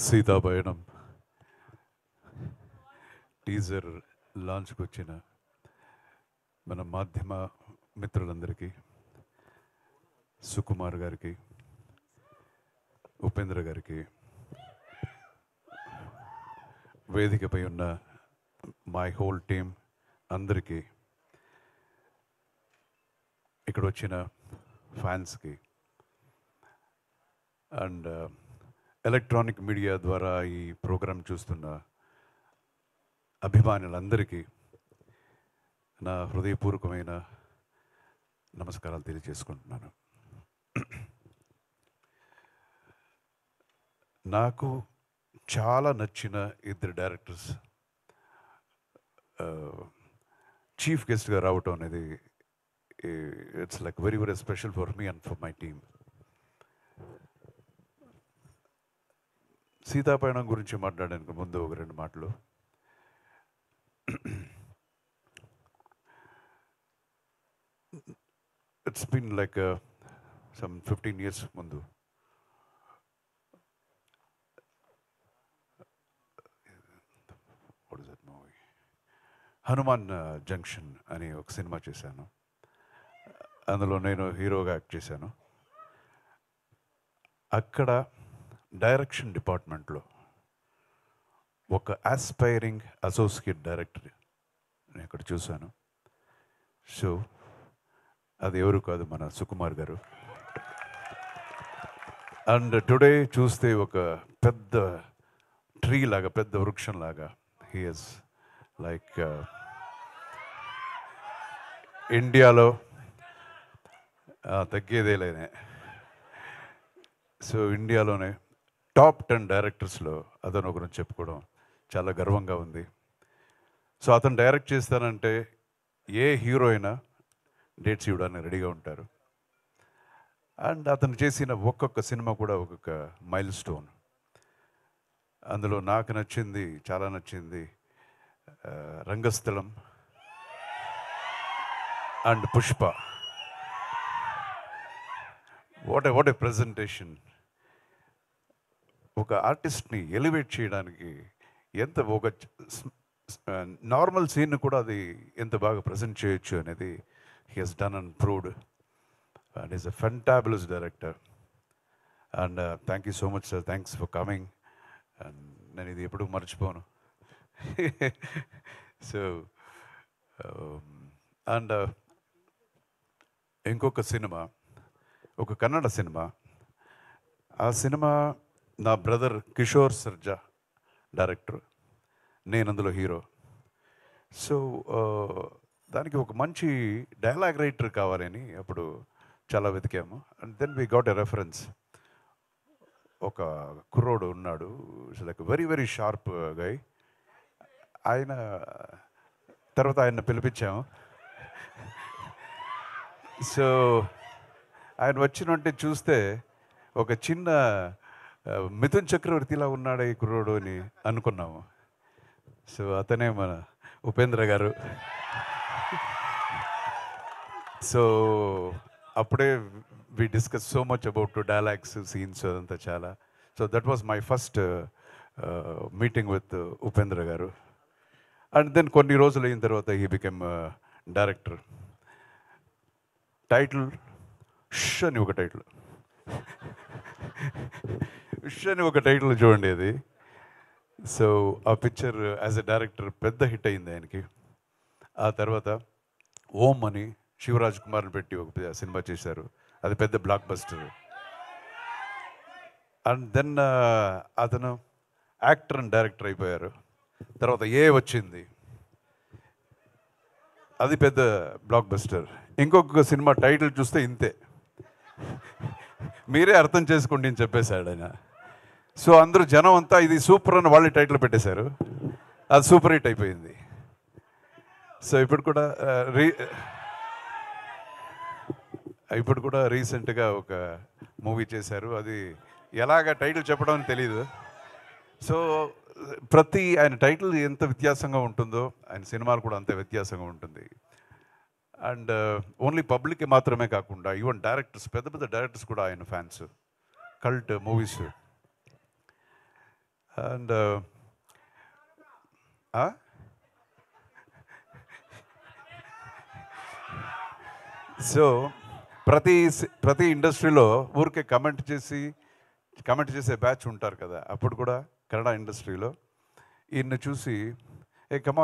సీతాపయణం teaser లాంచ్కి వచ్చిన మన మాధ్యమ మిత్రులందరికీ, సుకుమార్ గారికి, ఉపేంద్ర గారికి, వేదికపై ఉన్న మై హోల్ టీమ్ అందరికీ, ఇక్కడ వచ్చిన ఫ్యాన్స్కి అండ్ ఎలక్ట్రానిక్ మీడియా ద్వారా ఈ ప్రోగ్రాం చూస్తున్న అభిమానులందరికీ నా హృదయపూర్వకమైన నమస్కారాలు తెలియజేసుకుంటున్నాను. నాకు చాలా నచ్చిన ఇద్దరు డైరెక్టర్స్ చీఫ్ గెస్ట్గా రావటం అనేది it's like very very special for me and for my team. Seethapayanam గురించి మాట్లాడడానికి ముందు ఒక రెండు మాటలు. It's been like some 15 years ముందు హనుమాన్ జంక్షన్ అని ఒక సినిమా చేశాను. అందులో నేను హీరోగా యాక్ట్ చేశాను. అక్కడ డైరెక్షన్ డిపార్ట్మెంట్లో ఒక ఆస్పైరింగ్ అసోసియేట్ డైరెక్టర్ నేను అక్కడ చూశాను. సో అది ఎవరు కాదు, మన సుకుమార్ గారు. అండ్ టుడే చూస్తే ఒక పెద్ద ట్రీ లాగా, పెద్ద వృక్షం లాగా హీ ఈజ్ లైక్ ఇండియాలో తగ్గేదేలేనే. సో ఇండియాలోనే టాప్ 10 డైరెక్టర్స్లో అతను ఒకరిని చెప్పుకోవడం చాలా గర్వంగా ఉంది. సో అతను డైరెక్ట్ చేస్తానంటే ఏ హీరో అయినా డేట్స్ ఇవ్వడానికి రెడీగా ఉంటారు. అండ్ అతను చేసిన ఒక్కొక్క సినిమా కూడా ఒక్కొక్క మైల్ స్టోన్. అందులో నాకు నచ్చింది, చాలా నచ్చింది Rangasthalam and Pushpa. What a presentation! ఒక ఆర్టిస్ట్ని ఎలివేట్ చేయడానికి ఎంత, ఒక నార్మల్ సీన్ కూడా అది ఎంత బాగా ప్రజెంట్ చేయొచ్చు అనేది he he's done and proved. And is a fantabulous director. And thank you so much sir, thanks for coming. And నేను ఇది ఎప్పుడూ మర్చిపోను. సో అండ్ ఇంకొక సినిమా, ఒక కన్నడ సినిమా. ఆ సినిమా నా బ్రదర్ కిషోర్ సర్జా డైరెక్టర్, నేను అందులో హీరో. సో దానికి ఒక మంచి డైలాగ్ రైటర్ కావాలని అప్పుడు చాలా వెతికాము. And then we got a reference. ఒక కుర్రోడు ఉన్నాడు, like very very sharp guy. ఆయన తర్వాత ఆయన పిలిపించాము. సో ఆయన వచ్చినంటే చూస్తే ఒక చిన్న మిథున్ చక్రవర్తిలా ఉన్నాడు ఈ కుర్రోడు అని అనుకున్నాము. సో అతనే మన ఉపేంద్ర గారు. సో అప్పుడే we discuss so much about dialogues, scenes, అదంతా చాలా. So that was my first meeting with Upendra garu. And then కొన్ని రోజులు అయిన తర్వాత హీ బికెమ్ డైరెక్టర్. టైటిల్ ష్ అని ఒక టైటిల్, ష్ అని ఒక టైటిల్ చూడండి అది. సో ఆ పిక్చర్ యాజ్ ఎ డైరెక్టర్ పెద్ద హిట్ అయింది ఆయనకి. ఆ తర్వాత ఓం అని శివరాజ్ కుమార్ని పెట్టి ఒక సినిమా చేశారు, అది పెద్ద బ్లాక్ బస్టర్. అండ్ దెన్ అతను యాక్టర్ అండ్ డైరెక్టర్ అయిపోయారు. తర్వాత ఏ వచ్చింది, అది పెద్ద బ్లాక్ బస్టర్. ఇంకొక సినిమా టైటిల్ చూస్తే ఇంతే, మీరే అర్థం చేసుకోండి అని చెప్పేశాడు ఆయన. సో అందరూ జనం అంతా ఇది సూపర్ అని వాళ్ళే టైటిల్ పెట్టేశారు, అది సూపర్ హిట్ అయిపోయింది. సో ఇప్పుడు కూడా రీసెంట్గా ఒక మూవీ చేశారు, అది ఎలాగ టైటిల్ చెప్పడం అని తెలీదు. సో ప్రతి ఆయన టైటిల్ ఎంత వ్యత్యాసంగా ఉంటుందో ఆయన సినిమాలు కూడా అంతే వ్యత్యాసంగా ఉంటుంది. అండ్ ఓన్లీ పబ్లిక్ మాత్రమే కాకుండా ఈవెన్ డైరెక్టర్స్, పెద్ద పెద్ద డైరెక్టర్స్ కూడా ఆయన fans. Cult movies. And so ప్రతి ఇండస్ట్రీలో ఊరికే కమెంట్ చేసే బ్యాచ్ ఉంటారు కదా. అప్పుడు కూడా కన్నడ ఇండస్ట్రీలో ఈయన్ని చూసి ఏ కమా